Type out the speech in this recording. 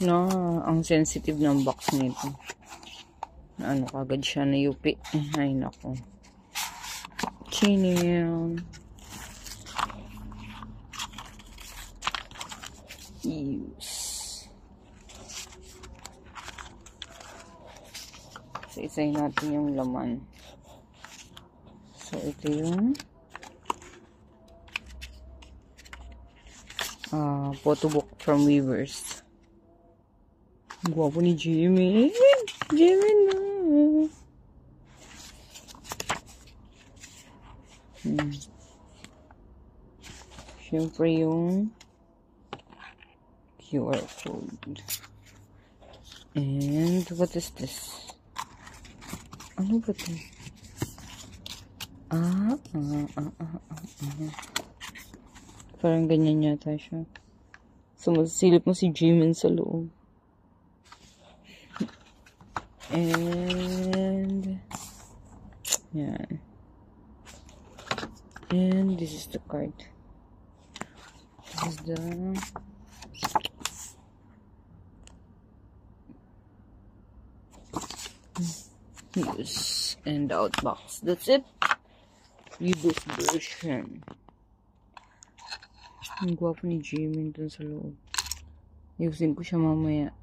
No, ang sensitive ng box nito. Ano kagad siya na yupi. Ay, nako. Chinil. Use. So, isayin natin yung laman. So, ito yung photo book from Weavers. Ang gwapo ni Jimmy. Jimmy na. Siyempre yung QR code. And what is this? Ano ba ito? Parang ganyan yata siya. So, masilip mo si Jimin sa loob. And yan. And this is the card. This is the use and out box. That's it. Reboot version. Ang gwapo ni Jimin dun sa loob. Ayusin ko siya mamaya.